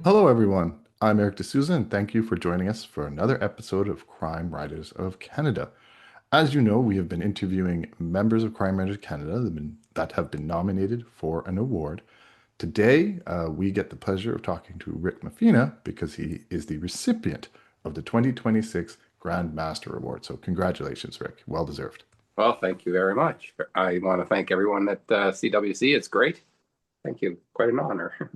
Hello, everyone. I'm Erik D'Souza, and thank you for joining us for another episode of Crime Writers of Canada. As you know, we have been interviewing members of Crime Writers Canada that have been nominated for an award. Today, we get the pleasure of talking to Rick Mofina because he is the recipient of the 2026 Grand Master Award. So, congratulations, Rick. Well deserved. Well, thank you very much. I want to thank everyone at CWC. It's great. Thank you. Quite an honor.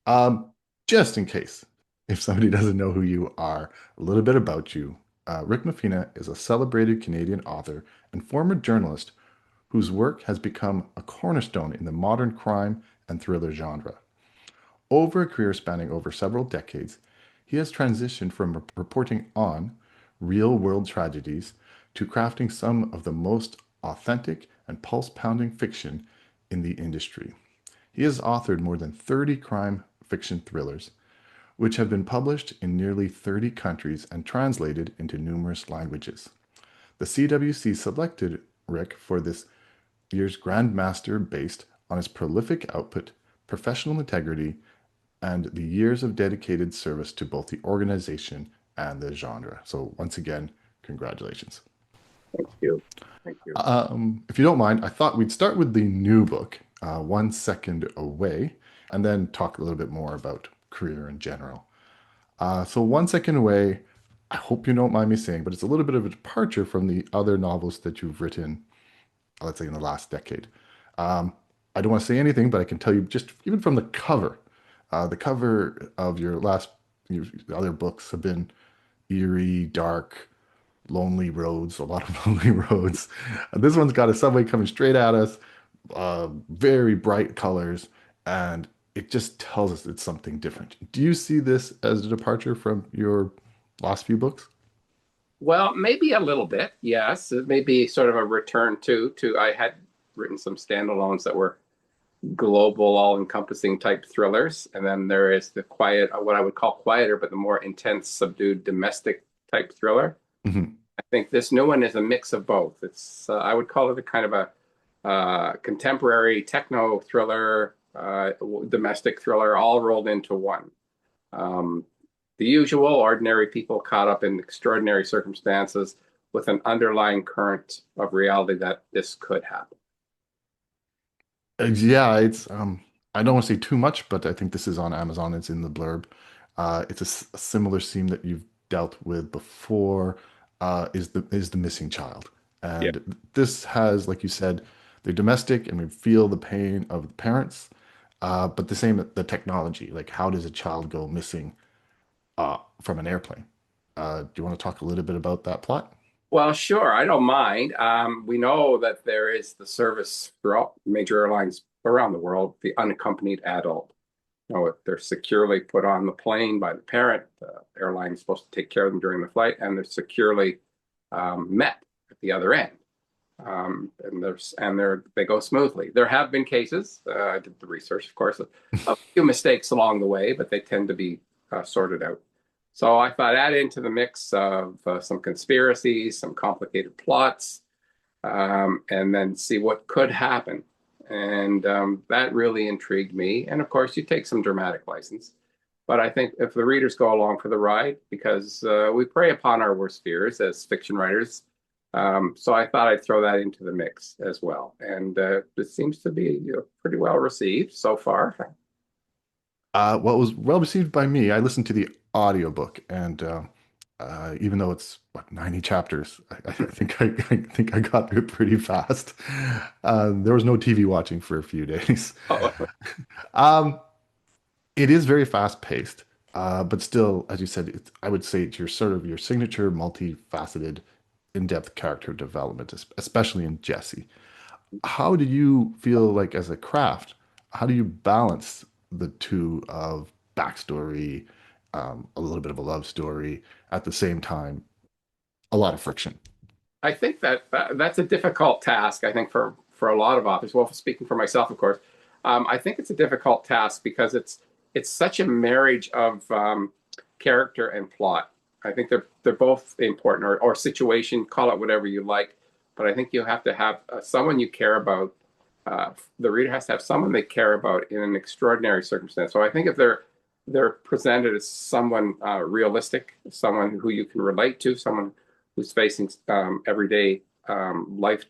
Um, just in case, if somebody doesn't know who you are, a little bit about you. Rick Mofina is a celebrated Canadian author and former journalist whose work has become a cornerstone in the modern crime and thriller genre. Over a career spanning over several decades, he has transitioned from reporting on real world tragedies to crafting some of the most authentic and pulse pounding fiction in the industry. He has authored more than 30 crime fiction thrillers, which have been published in nearly 30 countries and translated into numerous languages. The CWC selected Rick for this year's Grand Master based on his prolific output, professional integrity, and the years of dedicated service to both the organization and the genre. So, once again, congratulations. Thank you. Thank you. If you don't mind, I thought we'd start with the new book, 1 Second Away, and then talk a little bit more about career in general. So, 1 Second Away, I hope you don't mind me saying, but it's a little bit of a departure from the other novels that you've written, let's say, in the last decade. Um, I don't want to say anything, but I can tell you just even from the cover of your other books have been eerie, dark, lonely roads, a lot of lonely roads. This one's got a subway coming straight at us, very bright colors, and it just tells us it's something different. Do you see this as a departure from your last few books? Well, maybe a little bit, yes. It may be sort of a return to I had written some standalones that were global, all-encompassing type thrillers, and then there is the quiet, what I would call quieter, but the more intense, subdued domestic type thriller. Mhm. I think this new one is a mix of both. I would call it a kind of a contemporary techno thriller, domestic thriller, all rolled into one. Um, the usual ordinary people caught up in extraordinary circumstances with an underlying current of reality that this could happen. Yeah, it's I don't want to say too much, but I think this is on Amazon. It's in the blurb. It's a similar theme that you've dealt with before, is the missing child. Yeah. And this has, like you said, the domestic, and we feel the pain of the parents, but the same the technology. Like, how does a child go missing from an airplane? Do you want to talk a little bit about that plot? Well, sure, I don't mind. We know that there is the service throughout major airlines around the world, the unaccompanied adult. You know, they're securely put on the plane by the parent. The airline is supposed to take care of them during the flight, and they're securely met at the other end. They go smoothly. There have been cases. I did the research, of course, a few mistakes along the way, but they tend to be sorted out. So I thought add into the mix of some conspiracies, some complicated plots, and then see what could happen. And that really intrigued me. And of course, you take some dramatic license. But I think if the readers go along for the ride, because we prey upon our worst fears as fiction writers, so I thought I'd throw that into the mix as well. And it seems to be, pretty well received so far. What was well received by me, I listened to the audiobook, and even though it's what 90 chapters, I think I got through it pretty fast. There was no TV watching for a few days. Um, it is very fast paced, but still, as you said, I would say it's your sort of your signature multifaceted, in-depth character development, especially in Jesse. How do you feel like as a craft? How do you balance the two of backstory, a little bit of a love story, at the same time, a lot of friction? I think that's a difficult task. I think for a lot of authors. Well, speaking for myself, of course, I think it's a difficult task because it's such a marriage of character and plot. I think they're both important, or situation, call it whatever you like. But I think you have to have someone you care about. The reader has to have someone they care about in an extraordinary circumstance. So I think if they're they're presented as someone realistic, someone who you can relate to, someone who's facing everyday life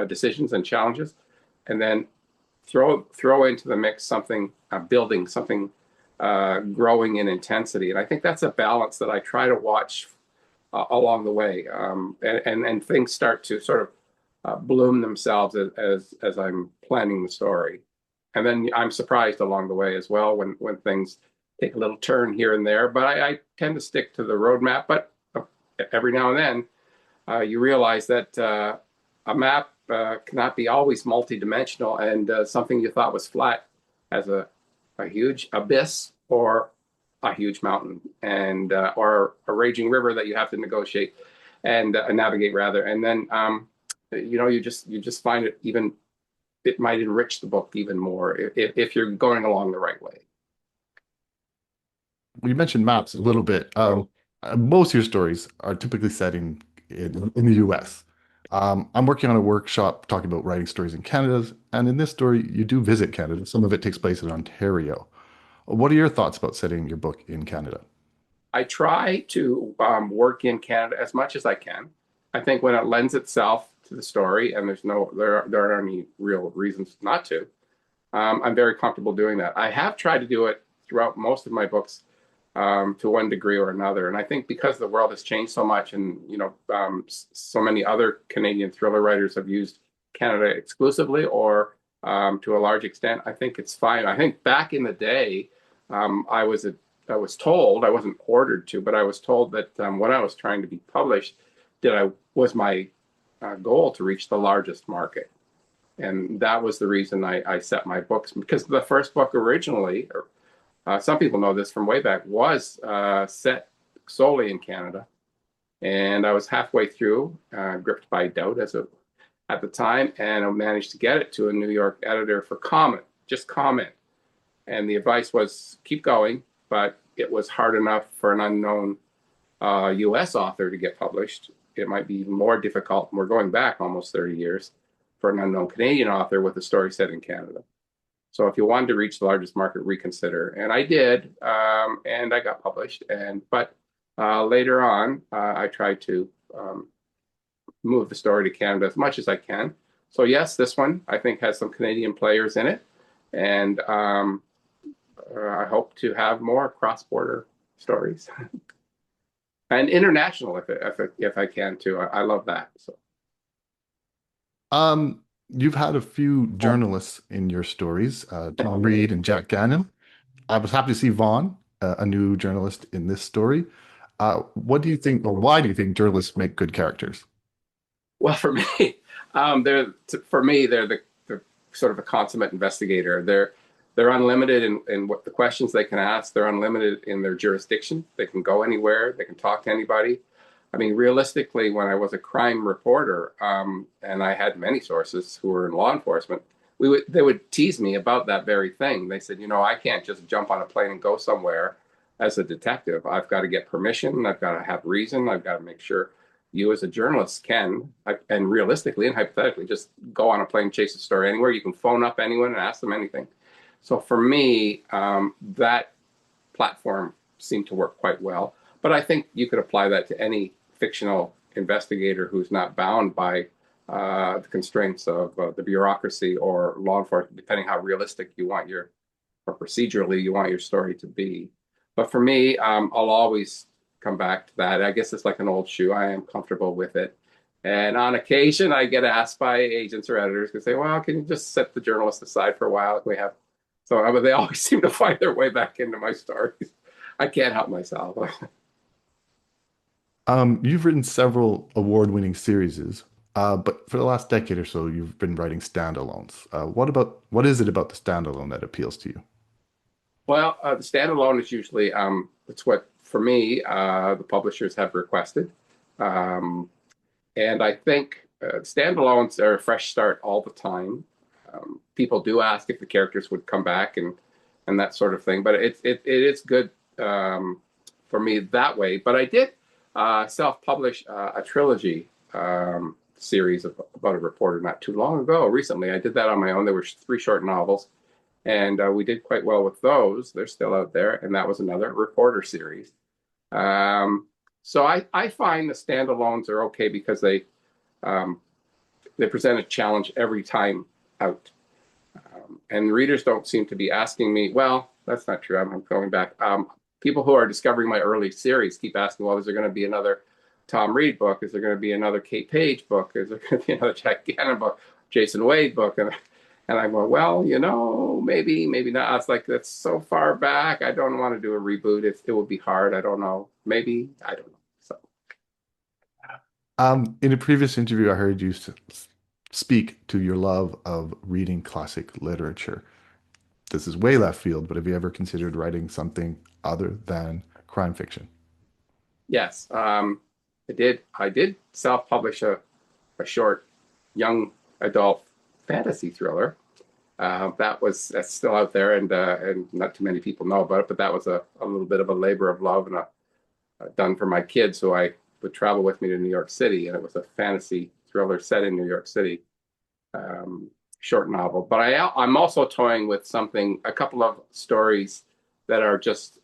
decisions and challenges, and then throw into the mix something building, something growing in intensity. And I think that's a balance that I try to watch along the way, and things start to sort of bloom themselves as I'm planning the story. And then I'm surprised along the way as well when things take a little turn here and there. But I tend to stick to the roadmap. But every now and then you realize that a map cannot be always multidimensional, and something you thought was flat has a huge abyss or a huge mountain, and or a raging river that you have to negotiate and navigate rather. And then you just find it might enrich the book even more if you're going along the right way. You mentioned maps a little bit. Most of your stories are typically set in the US. I'm working on a workshop talking about writing stories in Canada, and in this story, you do visit Canada. Some of it takes place in Ontario. What are your thoughts about setting your book in Canada? I try to work in Canada as much as I can. I think when it lends itself to the story, and there aren't any real reasons not to, I'm very comfortable doing that. I have tried to do it throughout most of my books to one degree or another, and I think because the world has changed so much, and so many other Canadian thriller writers have used Canada exclusively or to a large extent, I think it's fine. I think back in the day, I was told, I wasn't ordered to, but I was told that when I was trying to be published, that I was my goal to reach the largest market. And that was the reason I set my books, because the first book originally, or some people know this from way back, was set solely in Canada. And I was halfway through, gripped by doubt at the time, and I managed to get it to a New York editor for comment, just comment. And the advice was keep going, but it was hard enough for an unknown US author to get published. It might be even more difficult. We're going back almost 30 years for an unknown Canadian author with a story set in Canada. So if you wanted to reach the largest market, reconsider. And I did, and I got published. But later on, I tried to move the story to Canada as much as I can. So yes, this one I think has some Canadian players in it, and I hope to have more cross-border stories and international if I can too. I love that. So You've had a few journalists in your stories, Tom Reed and Jack Gannon. I was happy to see Vaughn, a new journalist in this story. What do you think, or why do you think journalists make good characters? well, for me, they're the sort of a consummate investigator. They're unlimited in what the questions they can ask. They're unlimited in their jurisdiction. They can go anywhere. They can talk to anybody. I mean, realistically, when I was a crime reporter, and I had many sources who were in law enforcement, they would tease me about that very thing. They said, I can't just jump on a plane and go somewhere as a detective. I've got to get permission. I've got to have reason. I've got to make sure you as a journalist can, and realistically and hypothetically, just go on a plane, chase a story anywhere. You can phone up anyone and ask them anything. So for me, that platform seemed to work quite well. But I think you could apply that to any fictional investigator who's not bound by the constraints of the bureaucracy or law enforcement, depending how realistic you want or procedurally you want your story to be. But for me, I'll always come back to that. I guess it's like an old shoe. I am comfortable with it. And on occasion, I get asked by agents or editors to say, well, can you just set the journalist aside for a while? We have so they always seem to find their way back into my stories. I can't help myself. You've written several award-winning series, but for the last decade or so, you've been writing standalones. What is it about the standalone that appeals to you? Well, the standalone is usually it's what for me the publishers have requested, and I think standalones are a fresh start all the time. People do ask if the characters would come back and that sort of thing, but it is good for me that way. But I did self-publish a trilogy series about a reporter not too long ago. Recently, I did that on my own. There were three short novels, and we did quite well with those. They're still out there, and that was another reporter series. Um, so I find the standalones are okay because um, they present a challenge every time out. And readers don't seem to be asking me, well, that's not true. I'm going back. People who are discovering my early series keep asking, well, is there going to be another Tom Reed book? Is there going to be another Kate Page book? Is there going to be another Jack Gannon book, Jason Wade book? And I go, well, maybe, maybe not. It's like, that's so far back. I don't want to do a reboot. It would be hard. I don't know. Maybe, I don't know. So, In a previous interview, I heard you speak to your love of reading classic literature. This is way left field, but have you ever considered writing something other than crime fiction? yes, I did self-publish a short young adult fantasy thriller. That's still out there, and not too many people know about it. But that was a little bit of a labor of love, and done for my kids, who I would travel with me to New York City, and it was a fantasy thriller set in New York City, um, short novel. But I'm also toying with a couple of stories that are just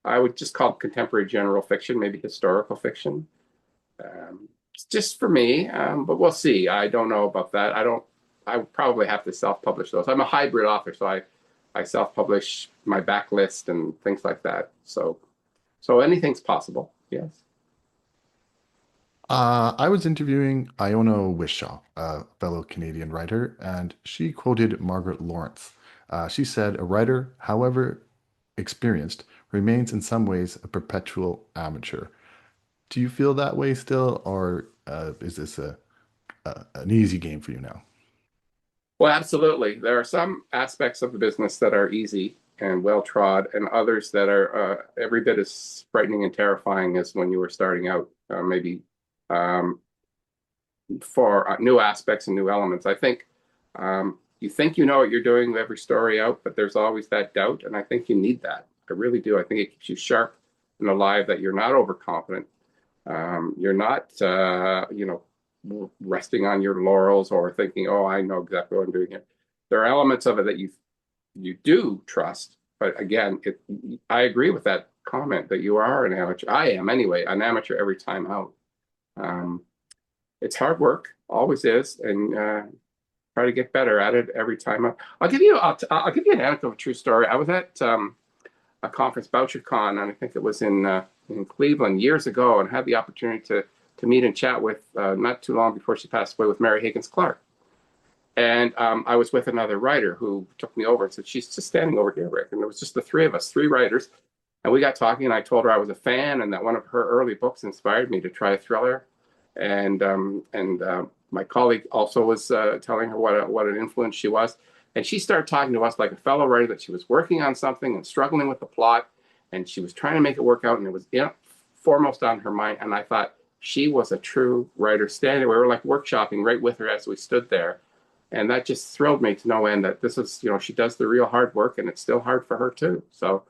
I would just call contemporary general fiction, maybe historical fiction. It's just for me, but we'll see. I don't know about that. I don't. I would probably have to self-publish those. I'm a hybrid author, so I self-publish my backlist and things like that. So anything's possible. Yes. I was interviewing Iona Wishaw, a fellow Canadian writer, and she quoted Margaret Lawrence. She said, "A writer, however experienced, remains in some ways a perpetual amateur." Do you feel that way still, or is this an easy game for you now? Well, absolutely. There are some aspects of the business that are easy and well trod, and others that are every bit as frightening and terrifying as when you were starting out. Maybe um, for new aspects and new elements. I think you know what you're doing with every story out, but there's always that doubt, and I think you need that. I really do. I think it keeps you sharp and alive. That you're not overconfident. You're not, resting on your laurels or thinking, "Oh, I know exactly what I'm doing here." There are elements of it that you do trust, but again, I agree with that comment that you are an amateur. I am anyway, an amateur every time out. Um, it's hard work, always is, and try to get better at it every time out. I'll give you an anecdote, a true story. I was at a conference, BoucherCon, and I think it was in Cleveland years ago, and had the opportunity to meet and chat with not too long before she passed away with Mary Higgins Clark. And I was with another writer who took me over and said, "She's just standing over here, Rick." And it was just the three of us, three writers. And we got talking, and I told her I was a fan and that one of her early books inspired me to try a thriller. And my colleague also was telling her what an influence she was. And she started talking to us like a fellow writer, that she was working on something and struggling with the plot, and she was trying to make it work out, and it was foremost on her mind. And I thought she was a true writer standing. We were like workshopping right with her as we stood there. And that just thrilled me to no end, that this is, she does the real hard work, and it's still hard for her too. So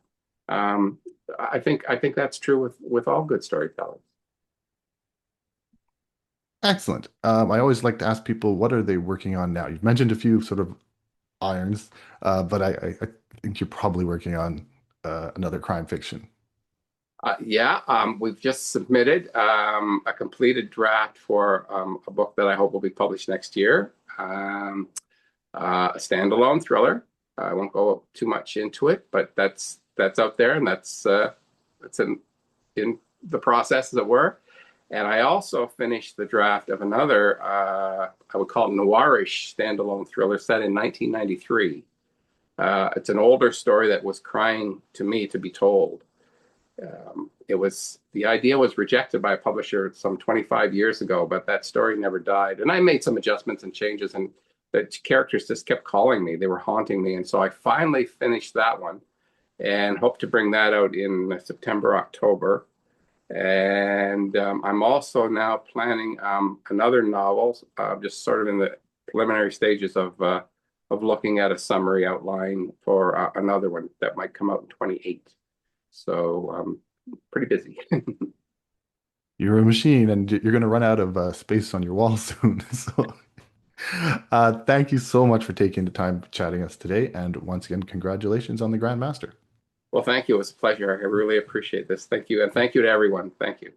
um, I think that's true with all good storytellers. Excellent. I always like to ask people, what are they working on now? You've mentioned a few sort of irons, but I think you're probably working on another crime fiction. Yeah, we've just submitted a completed draft for a book that I hope will be published next year, a standalone thriller. I won't go too much into it, but that's out there, and that's in the process, as it were. And I also finished the draft of another, I would call it noirish standalone thriller set in 1993. It's an older story that was crying to me to be told. The idea was rejected by a publisher some 25 years ago, but that story never died. And I made some adjustments and changes, and the characters just kept calling me. They were haunting me. And so I finally finished that one and hope to bring that out in September, October. And I'm also now planning another novel, just sort of in the preliminary stages of looking at a summary outline for another one that might come out in 28. So pretty busy. You're a machine, and you're going to run out of space on your wall soon. So Thank you so much for taking the time chatting us today. And once again, congratulations on the Grandmaster. Well, thank you. It was a pleasure. I really appreciate this. Thank you. And thank you to everyone. Thank you.